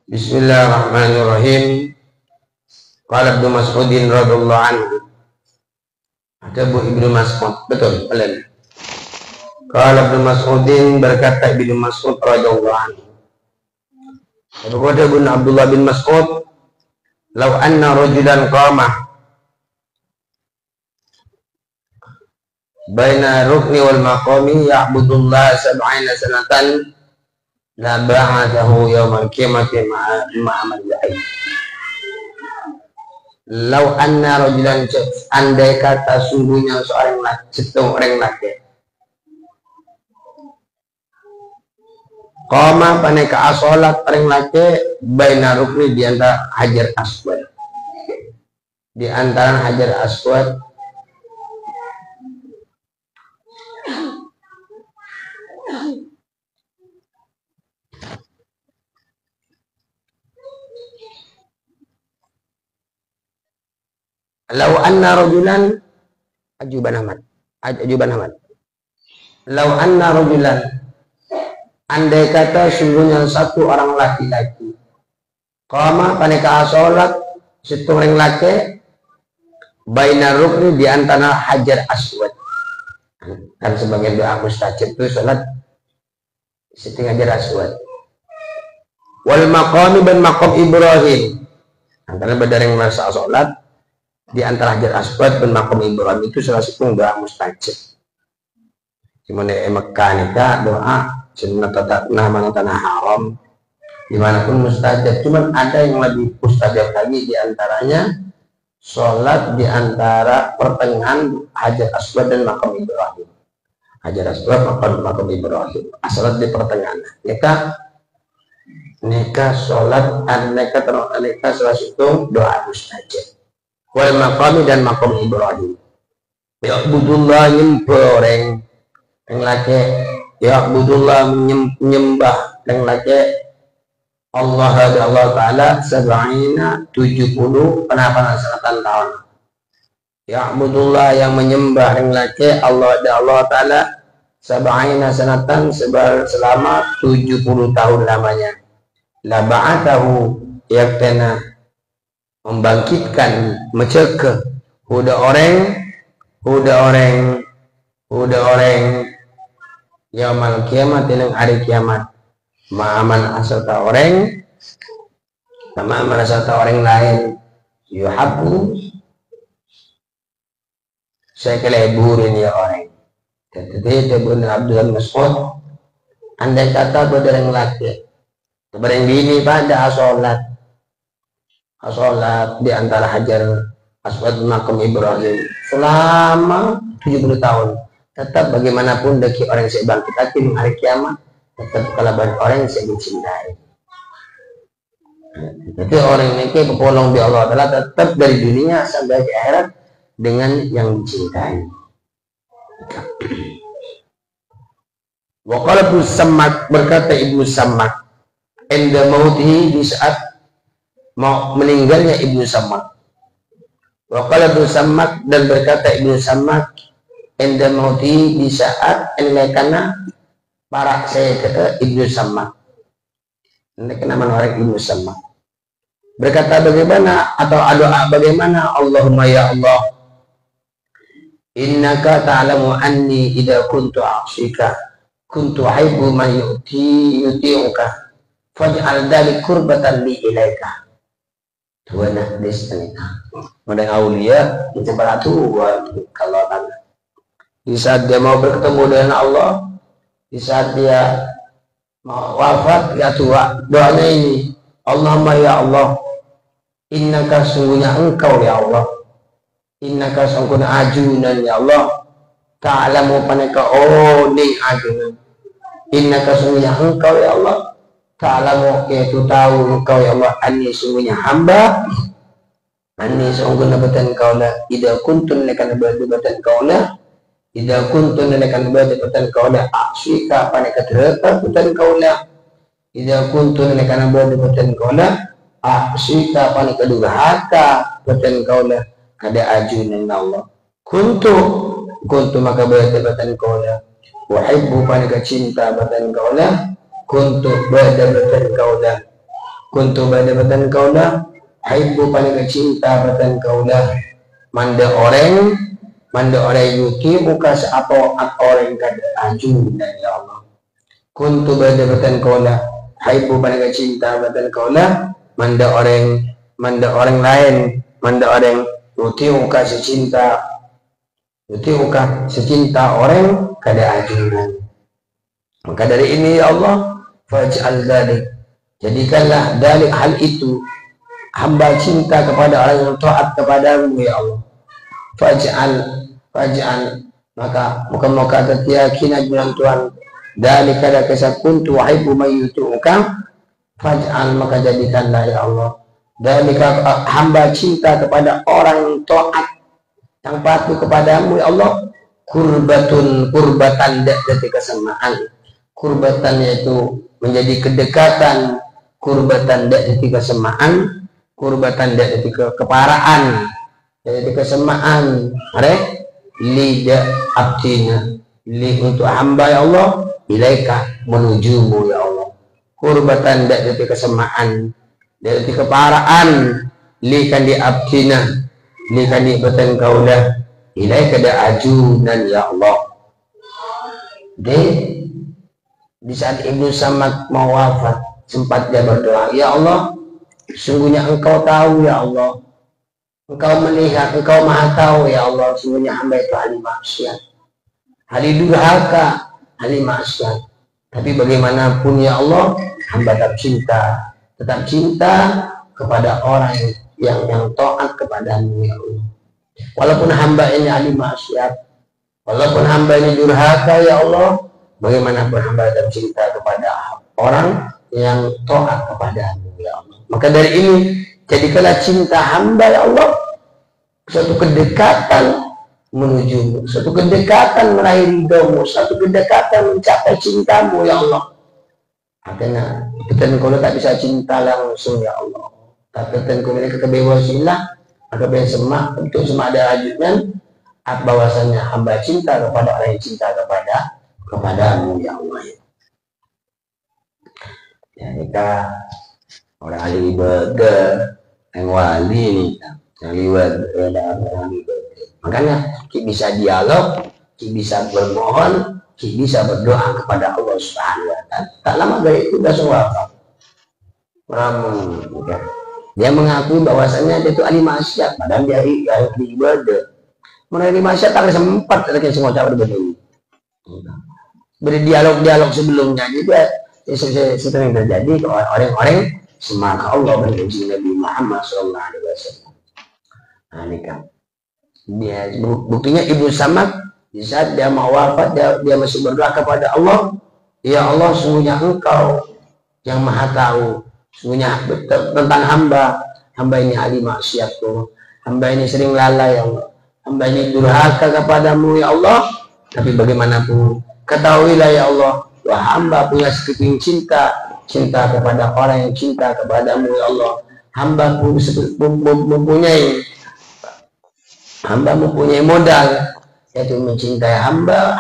Bismillahirrahmanirrahim. Qala Ibnu Mas'udin radhiyallahu anhu. Ada Ibnu Mas'ud, betul, kalian. Qala Ibnu Mas'udin, berkata Ibnu Mas'ud radhiyallahu anhu. Berkata Ibnu Abdullah bin Mas'ud, "Law anna rajulan qama baina rukni wal maqami ya'budullaha sab'ina sanatan la ba'athahu yawmal qiyamati ma'amal jahil." Lau anna rajulan, andai kata sungguhnya seorang laki qama paneka asolat orang laki baina rukni di antara hajar aswad, di antara hajar aswad lau anna rajulan ajuban Ahmad lau anna rajulan, andai kata sungguhnya satu orang laki-laki qama paneka salat satu orang laki baina rukni di antara hajar aswad, kan sebagai doa mustajab itu salat siti hajar aswad, wal maqami dan maqam Ibrahim, antara badareng masa salat di antara hajar aswad dan maqam Ibrahim itu salah satu doa mustajab. Cuman Mekah nikah doa sunnah nama tanah haram dimanapun mustajab. Cuman ada yang lebih mustajab lagi, diantaranya sholat di antara pertengahan hajar aswad dan maqam Ibrahim. Hajar aswad maqam Ibrahim, sholat di pertengahan. Nikah sholat nikah salah satu doa mustajab. Wal maqami dan maqam Ibrahim. Ya'budullah nyemporeng yang laki, ya'budullah menyembah yang laki Allah Ta'ala sab'ina 70 sanatan tahun. Ya'budullah yang menyembah yang laki Allah Ta'ala sab'ina sanatan selama 70 tahun lamanya. La ba'atahu yaktana membangkitkan, mencegah udah orang yaumul kiamat, dengan hari kiamat ma'aman asata orang lain yuhabbu saya keleburin ya orang. Jadi Ibnu Abdullah Mas'ud, andai kata berdereng laki berdereng bini pada sholat di antara hajar aswad maqam Ibrahim selama 70 tahun, tetap bagaimanapun daki orang yang bangkit lagi di hari kiamat, tetap kalaban orang yang dicintai. Jadi orang ini berpolong di Allah Ta'ala tetap dari dunia sampai di akhirat dengan yang dicintai. Wa qala Ibnu Sammak, berkata Ibnu Sammak, inda mautihi, di saat mau meninggalnya Ibnu Sammak. Wa qala Ibnu Sammak, dan berkata Ibnu Sammak, inda mauti, di saat enlekana para saya kata Ibnu Sammak, enlekana orang Ibnu Sammak berkata bagaimana, atau doa bagaimana, Allahumma ya Allah, innaka ta'lamu anni idza kuntu a'sika kuntu uhibbu man yuti'uka faj'al dzalik qurbatan li ilaika. Tuana destinita. Modern aulia itu beratu kalau di saat dia mau bertemu dengan Allah, di saat dia mau wafat ya tua, doanya ini, Allahumma ya Allah, innaka sungguhnya engkau ya Allah, innaka sungguhnya ajunan ya Allah, ta'lamu paneka ning ajunan, innaka sungguhnya engkau ya Allah, ta'lamu yaitu tahu engkau ya Allah, anni sungguhnya hamba, anni sungguhnya batan kaulah, idza kuntun lekan batan kaulah, idza kuntun lekan batan kaulah, asyika paneka terletak batan kaulah, idza kuntun lekan batan kaulah, asyika paneka durhaka batan kaulah, kada ajunan Allah, kuntu maka batan kaulah, wahibbu paneka cinta batan kaulah, kuntu batan kaulah, kuntu batan kaulah haibu paling cinta batan kaulah manda orang yuki muka seapa orang kada aju dan ya Allah kuntu batan kaulah haibu paling cinta batan kaulah manda orang lain manda orang yuki muka secinta orang kada ajunan. Maka dari ini ya Allah faj'al dzalik, jadikanlah dalik hal itu hamba cinta kepada orang yang taat kepadamu ya Allah. Faj'al maka muka keyakinan dengan Tuhan dalik kada kesakun tuhaibu mayyutuka faj'al maka jadikanlah ya Allah dalika hamba cinta kepada orang yang taat yang patuh kepadamu ya Allah kurbatan dari kesamaan. Kurbatan yaitu menjadi kedekatan, kurbatan dari kesamaan, kurbatan dari keparaan, dari kesamaan. Lidah abdina, li untuk hamba ya Allah, ilaika menujumu ya Allah. Kurbatan dari kesamaan, dari keparaan, li kan di abdina, li kan di batan kaulah, ilaika da ajunan ya Allah. Di saat Ibnu Samad mau wafat sempat dia berdoa, ya Allah sungguhnya engkau tahu ya Allah, engkau melihat, engkau maha tahu ya Allah, sungguhnya hamba itu ahli maksiat, ahli durhaka, ahli maksiat, tapi bagaimanapun ya Allah hamba tetap cinta kepada orang yang taat kepadamu ya Allah, walaupun hamba ini ahli maksiat, walaupun hamba ini durhaka ya Allah, bagaimanapun hamba tetap cinta kepada orang yang taat kepadamu ya Allah. Maka dari ini jadikanlah cinta hamba ya Allah suatu kedekatan menuju, suatu kedekatan meraih ridhomu, suatu kedekatan mencapai cintamu ya Allah. Artinya kita kalau tak bisa cinta langsung ya Allah, tapi kita kalau kebewasilah maka semak untuk semak ada ajudan bahwasanya hamba cinta kepada orang yang cinta kepadamu ya Allah. Ya kita orang ahli ibadah yang wali yang liwat dalam ibadah, makanya kita bisa dialog, kita bisa bermohon, kita bisa berdoa kepada Allah Subhanahu wa Ta'ala. Tak lama dari itu sudah wafat. Dia mengakui bahwasanya dia itu ahli maksiat, padahal dia ahli ibadah. Menerima maksiat tak sempat lagi semua cara berbeda. Berdialog sebelumnya juga sering terjadi orang-orang semaka Allah berjanji Nabi Muhammad SAW. Nah ini kan dia buktinya Ibnu Samad di saat dia mau wafat dia masih berdoa kepada Allah, ya Allah sungguhnya engkau yang maha tahu sungguhnya tentang hamba ini ahli maksiatku, hamba ini sering lalai ya Allah, hamba ini durhaka kepadamu ya Allah, tapi bagaimanapun ketahuilah ya Allah, bahwa hamba punya sekeping cinta kepada orang yang cinta kepadamu ya Allah. Hamba mempunyai modal yaitu mencintai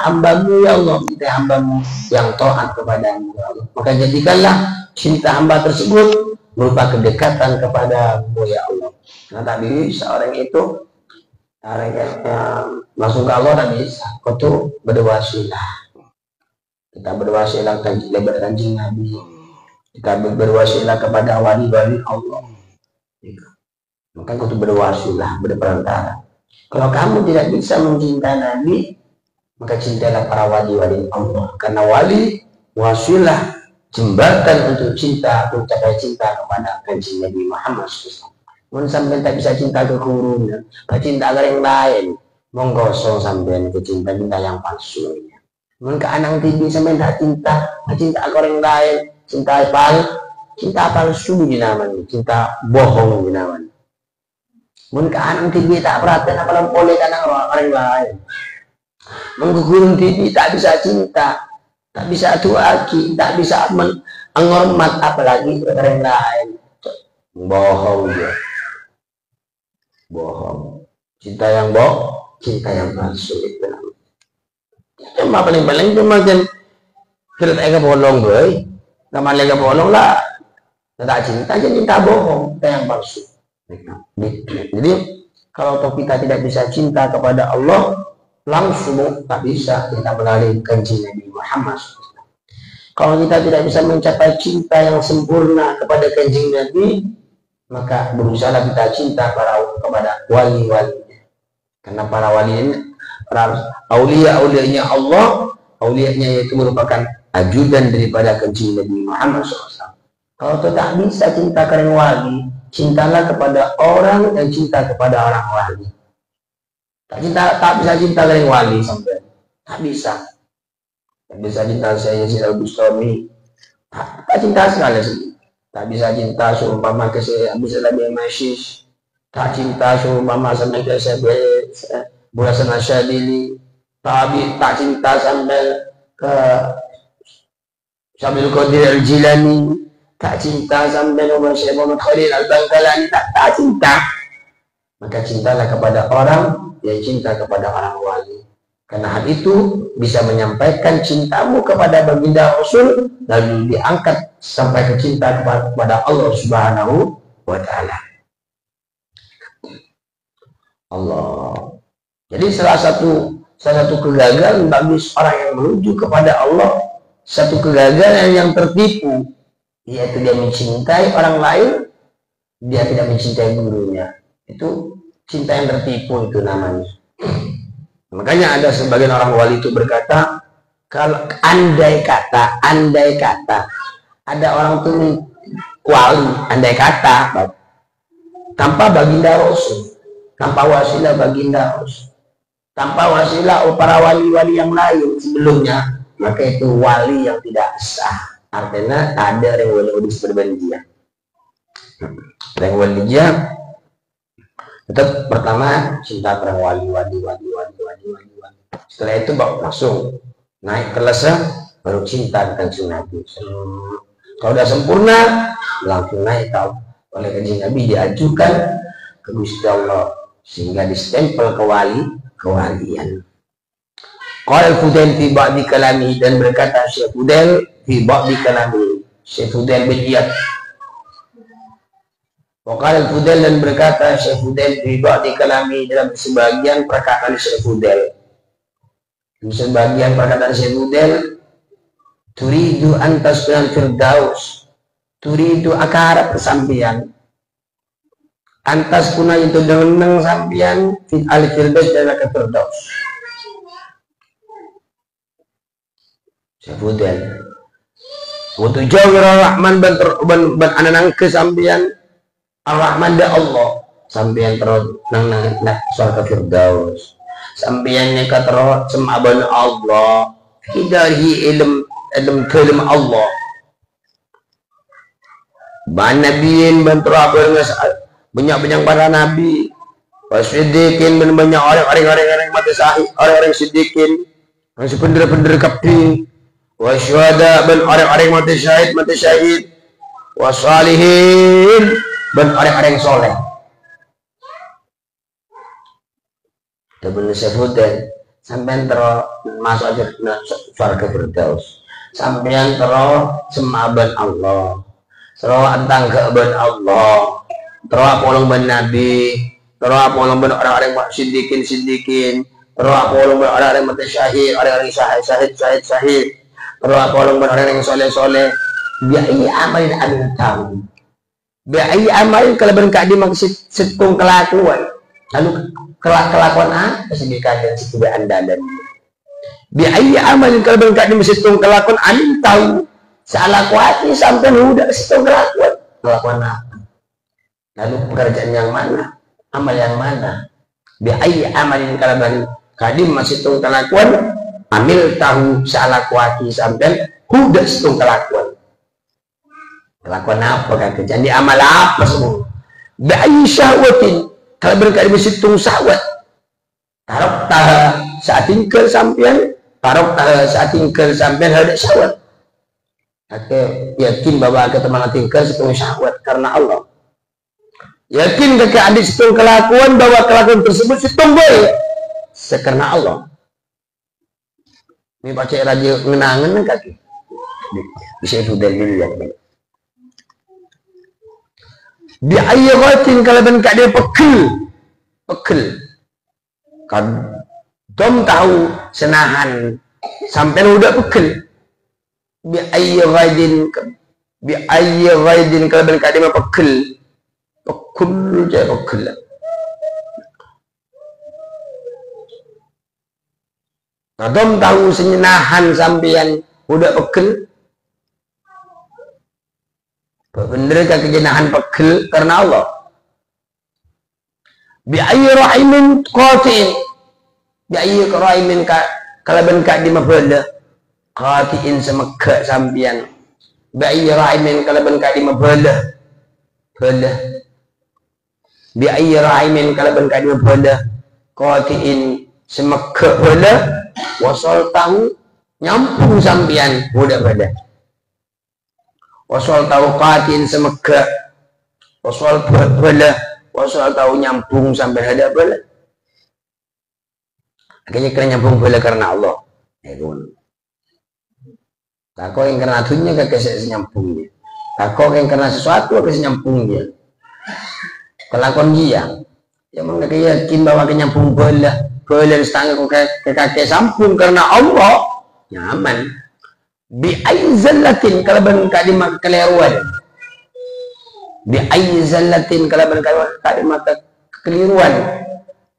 hambamu ya Allah, mencintai hambamu yang taat kepadamu ya Allah. Maka jadikanlah cinta hamba tersebut berupa kedekatan kepadamu ya Allah. Nah tak bisa orang itu langsung ke Allah tak bisa, kau tuh berwasilah. Kita berwasilah kepada Kanjeng Nabi, kita berwasilah kepada wali-wali Allah. Maka kita berwasilah, berperantara. Kalau kamu tidak bisa mencintai Nabi, maka cintailah para wali-wali Allah. Karena wali wasilah jembatan untuk cinta, mencapai cinta kepada Kanjeng Nabi Muhammad SAW. Mun sampai tak bisa cinta ke gurunya, cinta ke yang lain, monggo sampai ke cinta yang palsu. Mun ke anak TV sampai tak cinta ke orang lain, cinta palsu dinamanya, cinta bohong dinamanya. Mun ke anak TV tak perhatian apa boleh kan orang lain. Mun ke guru TV tak bisa cinta, tak bisa tuaki, tak bisa menghormat apalagi orang lain. Bohong dia. Bohong. Cinta yang palsu itu namanya. Cuma paling cuma kan kita bolong boy, kamar lega bolong lah. Tak cinta, cinta bohong, cinta yang palsu. Jadi kalau kita tidak bisa cinta kepada Allah langsung, tak bisa kita melalui kanjeng Nabi Muhammad. Kalau kita tidak bisa mencapai cinta yang sempurna kepada kanjeng Nabi, maka berusaha kita cinta kepada wali-wali. Karena para wali ini, para aulia-aulianya Allah, aulianya yaitu merupakan ajudan daripada kanjeng Nabi Muhammad SAW. Kalau tidak bisa cinta kepada wali, cintalah kepada orang yang cinta kepada orang wali. Tak bisa cinta kepada wali sampai tak bisa. Tak bisa cinta saya Yazid Al-Bustami, tak cinta sekali sih. Tak bisa cinta seumpama ke saya Abu Salam Masyis, tak cinta seumpama sampai ke saya Burasan Asyadili, tak cinta sampai ke Syamil Qadir Al-Jilani, tak cinta sampai Umar Syekh Muhammad Khalil Al-Bangkalani, tak cinta. Maka cintalah kepada orang yang cinta kepada orang wali. Karena hal itu bisa menyampaikan cintamu kepada baginda Rasul, lalu diangkat sampai ke cinta kepada Allah Subhanahu wa Ta'ala. Allah. Jadi salah satu kegagalan bagi orang yang menuju kepada Allah, satu kegagalan yang tertipu, yaitu dia mencintai orang lain, dia tidak mencintai gurunya. Itu cinta yang tertipu itu namanya. Makanya ada sebagian orang wali itu berkata, kalau andai kata ada orang tuh wali, andai kata tanpa baginda Rasul, tanpa wasilah baginda Rasul, tanpa wasilah para wali-wali yang lain sebelumnya, maka itu wali yang tidak sah. Artinya ada yang wali berbanjia. Yang wali dia tetap pertama cinta pada wali. Setelah itu langsung naik kelasnya, baru cinta kanjeng Nabi. Kalau udah sempurna, langsung naik oleh kanjeng Nabi, diajukan ke Gusti Allah sehingga distempel kewalian. Qala Fudail fi ba'di kalami, dan berkata Syekh Fudail fi ba'di kalami, Syekh Fudail bin Iyad. Waqala Fudail, dan berkata Syekh Fudail fi ba'di kalami, dalam sebagian perkataan Syekh Fudail. Di sebagian perkataan Syekh Fudail, turidu antas dengan firdaus, turidu akarat kesampian, antas kuna itu dengan sampian fit al firdaus dan ke firdaus. Syekh Fudail untuk jauh Rahman ban ananang kesampian Ar-Rahman da Allah, sampeyan terus nang surga firdaus, sampeyan ka terus semaban Allah, hidahi ilm kalam Allah, ban nabiin ban terus banyak para nabi, wasyidikin banyak orang mati sahih, orang siddiqin, yang sebener kapti, wasyuhada ban orang mati syahid, wasalihin dan orang-orang soleh. Sebelum sebutan sampai terus masuk aja surga firdaus, sampai terus semaban Allah, terus antang keban Allah, terus polong ban Nabi, terus polong ban orang-orang siddiqin, terus polong ban orang-orang mati syahid, orang-orang syahid, terus polong ban orang-orang soleh. Biai amalin amin tahu. Biai amalin kalau berkah dimaksud setung kelakuan, lalu kelakuan apa sih dikatakan sesudah anda dan biai amalin kalau berkah dimaksud setung kelakuan amin tahu salah kuati sampai udah setung kelakuan apa, lalu pekerjaan yang mana, amal yang mana. Biai amalin kalau berkah dimaksud setung kelakuan amil tahu salah kuati sampai udah setung kelakuan apa kan kerjaan di amal apa semua. Bi'ayyi syahwatin kalau berkali bersitung syahwat, tarok taha saat tinggal sampean, ada syahwat. Oke, yakin bahwa kita teman tinggal situng syahwat karena Allah. Yakin kakek adik situng kelakuan bahwa kelakuan tersebut situng baik sekarena Allah. Ini baca raja ngenangan kaki bisa itu dalil ya. Bi ayyaratin kalaban kat dia pekel. Kan dom tahu senahan sampai udah pekel. Bi ayyaratin kalaban kat dia pekel je pekel. Dom tahu senahan sampean udah pekel. Bener ke kejenahan pegel karena Allah. Bi ayyi rahimin qatiin. Bi ayyi rahimin kalaban ka di mabala. Qatiin semegak sampian. Bi ayyi rahimin kalaban ka di mabala. Bala. Bi ayyi rahimin kalaban ka di mabala. Qatiin semegak bala. Wasal tahu nyampung sampian udah bala. Wasal tahu qatin semegak, wasal bala, wasal tahu nyambung sampai ada bala. Akhirnya kena nyambung bala karena Allah. Tak kau yang karena dunia kakek nyambungnya. Tak kau yang karena sesuatu kakek nyambungnya. Kelakon dia, ya mana kakek yakin bahwa kakek nyambung bala setangga kakek sambung karena Allah nyaman. Bi aizallatin kalaban kalimat keliruan. Bi aizallatin kalaban kalimat keliruan.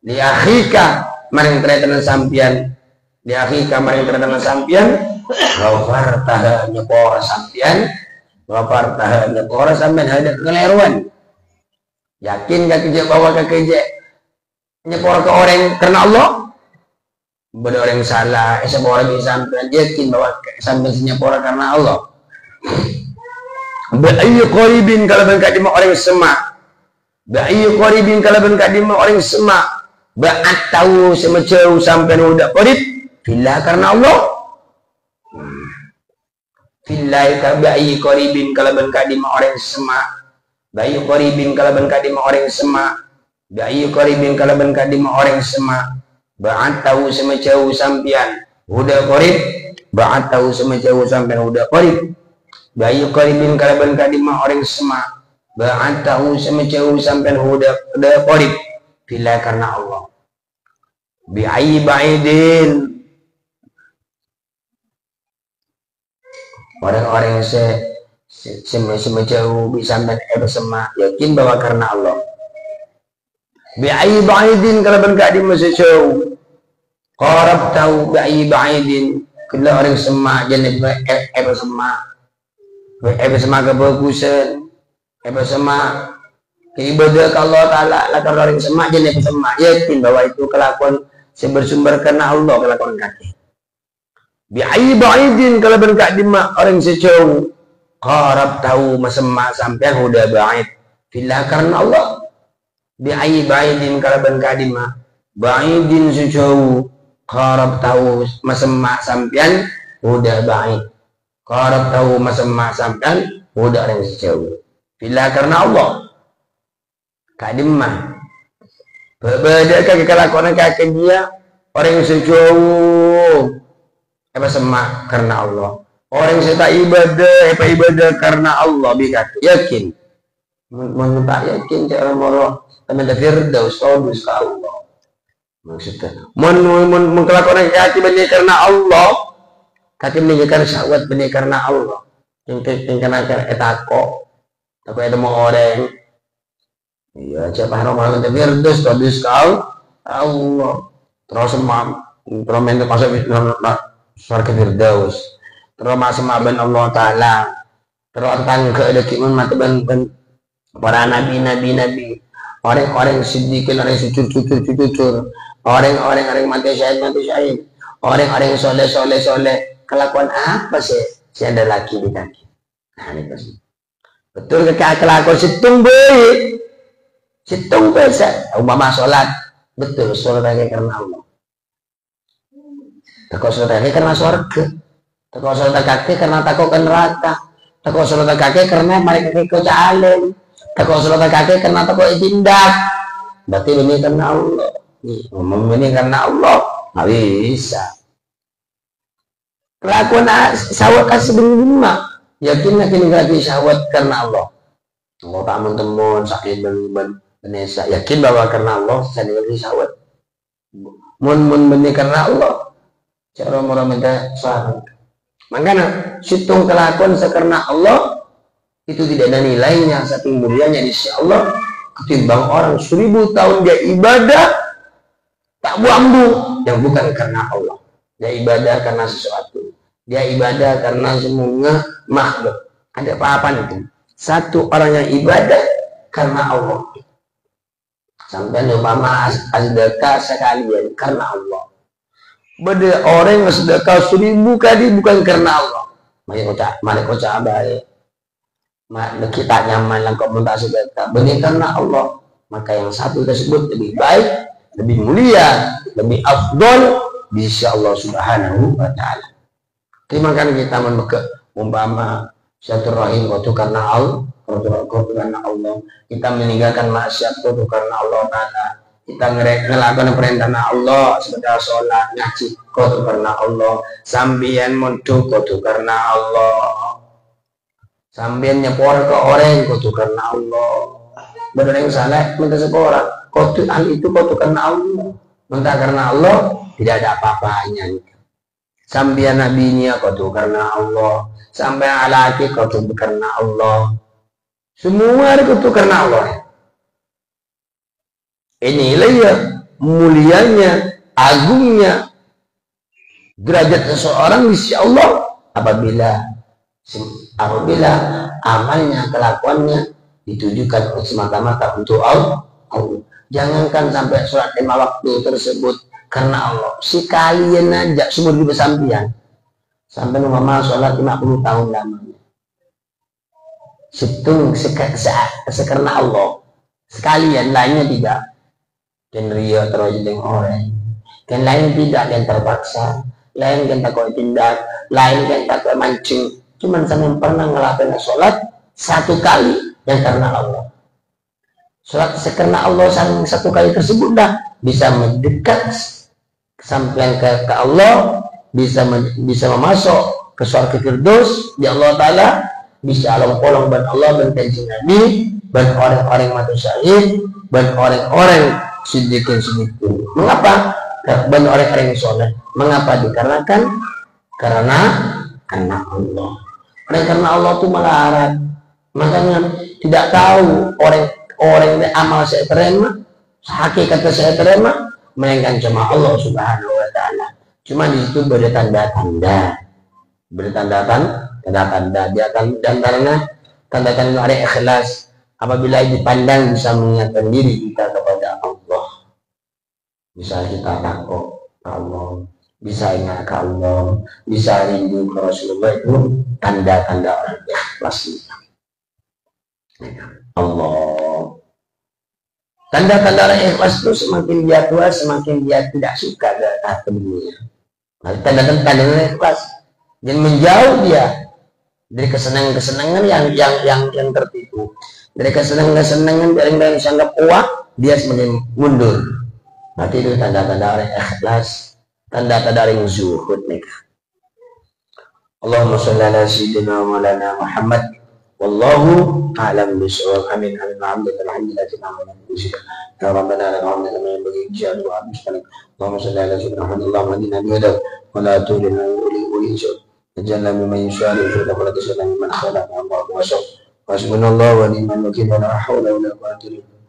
Li akhika maring terdanan sampian. Li akhika maring terdanan sampian. Ghafartaha nyepora sampian. Ghafartaha nyepora sampian ada keliruan. Yakin gak kerja bahwa kerja nyepora ke orang karena Allah? Pada orang salah, semua orang sampai yakin bahwa sampai nyepora karena Allah. Ba'ayyu qaribin kalau bengkak di orang semak. Ba'ayyu qaribin kalau bengkak di orang semak. Ba'at tahu semacam sampai udah qarib. Fillah karena Allah. Fillah ba'ayyu qaribin kalau bengkak di orang semak. Ba'ayyu qaribin kalau bengkak di orang semak. Ba'ayyu qaribin kalau bengkak di orang semak. Ba'at tahu semacam sampian udah qarib. Ba'at tahu semacam sampian udah qarib. Ba'ayyu qaribin kalaban kadima orang semak. Ba'at tahu semacam sampian udah qarib. Bila karena Allah. Bi'ayyi ba'idin orang-orang yang semacam sampian semak yakin bahwa karena Allah. Bi'ayyi ba'idin kalaban kadima sejauh. Qarab tahu bi'ayyi ba'idin kala orang semak jenis semak semak kebagusan semak ibadah Allah Ta'ala lakar orang semak jenis semak yakin bahwa itu kelakuan bersumber karena Allah kelakuan kaki. Bi'ayyi ba'idin kalaban kadima orang sejauh. Qarab tahu semak sampai udah ba'id fillah karena Allah. Bi'ayyi ba'idin kalaban kadima ba'idin sejauh. Qarab tahu masemak sampian udah baik. Qarab tahu masemak sampian udah orang sejauh. Bila karena Allah. Kadimah. Berbeda kaki kelakuan kaki dia orang sejauh. Apa semak karena Allah. Orang yang tak ibadah karena Allah bikat yakin. Mun tak yakin cara moro teman firdaus todus ka Allah. Maksudnya mengkelakukan kaki benih karena Allah, kaki meninggalkan syahwat benih karena Allah. Yang karena etako itu mau orang. Iya, siapa orang yang firdaus todus kau Allah. Terus terus masuk surga firdaus. Terus masuk maben Allah Taala. Terus tangga ada kiman mata ban para nabi. Orang-orang siddiqin, orang jujur, orang-orang mati syahid, orang-orang soleh, kelakuan apa sih? Si ada laki di kaki. Nah, ini pasti. Betul kelakuan situng bisa. Umpama sholat, betul sholat lagi karena Allah. Takut sholat lagi karena surga. Takut sholat kaki karena takut neraka. Takut sholat kaki karena mereka ikut alim. Takut sholat kaki karena takut tindak. Berarti ini karena Allah. Ngomong ini karena Allah. Nggak bisa. Kelakuan syahwat kasih begini mah. Yakinlah kini lagi syahwat karena Allah. Kalau tak teman sakit benesa yakin bahwa karena Allah saya sawat. Mun benih karena Allah. Cara orang minta sahabat. Makanya situng kelakuan sekarena Allah itu tidak ada nilainya saking mulianya di sisi Allah ketimbang orang 1000 tahun dia ibadah tak buang yang bukan karena Allah. Dia ibadah karena sesuatu. Dia ibadah karena semuanya makhluk. Ada apa-apa itu? Satu orang yang ibadah karena Allah. Sampai umpama sedekah sekalian karena Allah. Beda orang yang sedekah 1000 kali bukan karena Allah. Mari kocak baik. Kita nyaman lang komentar sedekah. Benar karena Allah. Maka yang satu tersebut lebih baik, lebih mulia, lebih afdol di sisi Allah Subhanahu wa taala. Terima kasih kita umpama silaturahim itu karena Allah, karena Allah. Kita meninggalkan maksiat itu karena Allah taala. Kita ngelakukan perintah Allah sekedar sholat ngaji itu karena Allah. Sambian mundu itu karena Allah. Sambian nyepor ke orang itu karena Allah. Benar yang salah minta sekolah. Kotu itu kotu karena Allah. Minta karena Allah tidak ada apa-apanya. Sambian nabinya kotu karena Allah. Sampai alaki kotu karena Allah. Semua itu karena Allah. Inilah ya mulianya, agungnya derajat seseorang di sisi Allah apabila amalnya, kelakuannya ditujukan semata-mata untuk Allah. Jangankan sampai sholat 5 waktu tersebut karena Allah. Sekalian aja semua di pesampian. Sampai mama sholat 50 tahun lamanya. Situng sekarena Allah. Sekalian lainnya tidak. Dan ria terus dengan orang. Dan lain tidak yang terpaksa. Lain yang tak kau tindak. Lain yang tak kau mancing. Cuman saya pernah ngelakuin sholat 1 kali yang karena Allah. Sholat karena Allah satu kali tersebut dah bisa mendekat sampai ke Allah, bisa memasuk ke surga Firdaus di Allah Taala, bisa alam kolong ban Allah ban kanjeng Nabi, ban orang-orang mati syahid, ban orang-orang siddiqin. Mengapa? Ban orang-orang sholat. Mengapa? Dikarenakan karena Allah. Karena Allah itu melarat. Makanya tidak tahu orang yang amal saya terima, hakikat saya terima, melainkan cuma Allah Subhanahu wa taala. Cuma di situ beri tanda-tanda. Beri tanda-tanda. Dia tanda-tanda ada ikhlas. Apabila dipandang bisa mengingatkan diri kita kepada Allah. Bisa kita takut ke Allah, bisa ingat ke Allah, bisa rindu ke Rasulullah, itu tanda-tanda orang ikhlas. Allah. Tanda-tanda orang ikhlas itu semakin dia tua, semakin dia tidak suka ke dunia. Tanda-tanda orang ikhlas dan menjauh dia dari kesenangan-kesenangan yang tertipu, dari kesenangan-kesenangan yang dianggap kuat, dia semakin mundur. Berarti itu tanda-tanda orang ikhlas, tanda-tanda orang zuhud nih. Allahumma sholli ala sayyidina wa maulana Muhammad. Wallahu a'lam bishawab. Amin amin alhamdulillah ya rabbana lakal hamdu kama yanbaghi li jalali wajhika. Allahumma shalli ala sayyidina Muhammad. Allahumma hadina bihadab wa la tudina uli syuk. Tajanna mimman yushari fi wa la tajanna mimman khalaqa Allahu wa syuk. Hasbunallahu wa ni'mal wakeel wa la hawla wa la quwwata illa billah.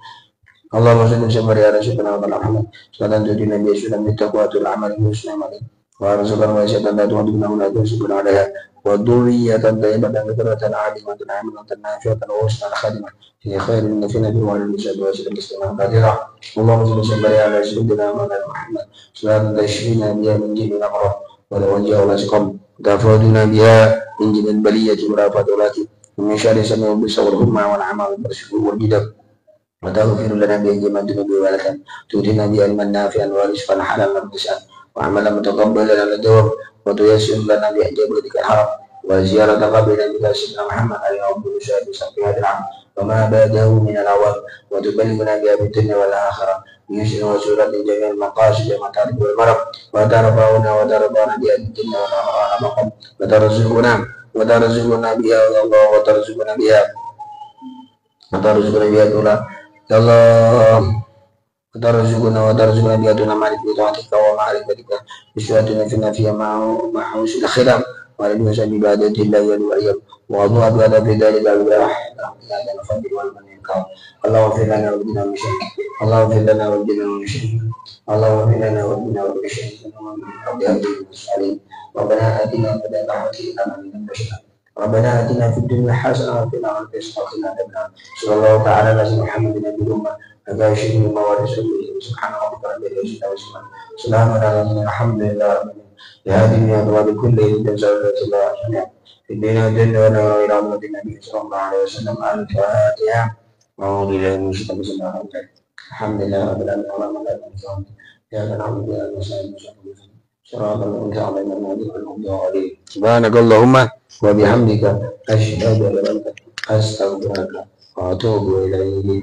Allahumma shalli ala sayyidina Muhammad. Salatan tudina bi syukur bi taqwatul amal husna amal. Wa arzuqna wa syaitan la tu'adibna wa la tusibna alaiha. وذرية طيبة ذكرة عالمة عاملة نافعة وحسن خاتمة في خير من في نبي وعلى النساء وسلم تسليما كثيرا. اللهم صل على سيدنا محمد صلاة تشفينا بها من جميع الأمراض والوجع والأسقام وتفردنا بها من جميع البلية والآفات والآتي ومن شر سمع والبصر والهمة والعمى والبرشق والجدب وتغفر لنا بها جميع الذنوب والآثام تؤتينا بها علما نافعا ورزقا حلالا مقدسا وعملا متقبلا على الدوام وتيسر لنا بإجابتك الحرام وزيارة قبرنا بك سيدنا محمد عليه رب المشاهد بسبب هذا العام وما بعده من العوام وتبلغنا بها بالدنيا والآخرة بيسر وسورة جميع المقاصد والمطالب والمرض وترفعنا بها الدنيا والآخرة مقام وترزقنا بها الله وترزقنا بها وترزقنا بها دون يا الله وترزقنا بها دون معرفة طاعتك ومعرفتك بشهادتنا فينا فيها مع حوش الخير وعلى بمسأل عبادة الله والوعي وأضوء بهذا في ذلك برحمة هذا الفضل والمن الكرم اللهم اغفر لنا وابدنا من شر اللهم اغفر لنا وابدنا من شر اللهم اغفر لنا وابدنا من شر رب هب لنا الصالحين ربنا آتنا بدل رحمتك من البشر ربنا آتنا في الدنيا حسنة وفي الآخرة حسنة وقنا عذاب النار صلى الله تعالى على محمد نبي الأمة أباشر الله ورسوله سبحان ربك رب العزة عما يصفون سلام على المرسلين الحمد لله رب العالمين بهذه أبواب كل تنزل الله جميعا في الدنيا والجنة ونور إلى رحمة النبي صلى الله عليه وسلم الفاتحة أعوذ بالله من الشيطان الرجيم الحمد لله رب العالمين اللهم لا إله إلا أنت نعبد وإياك نستعين صراط الذين أنعمت عليهم سبحانك اللهم وبحمدك أشهد أن لا إله إلا أنت أستغفرك وأتوب إليك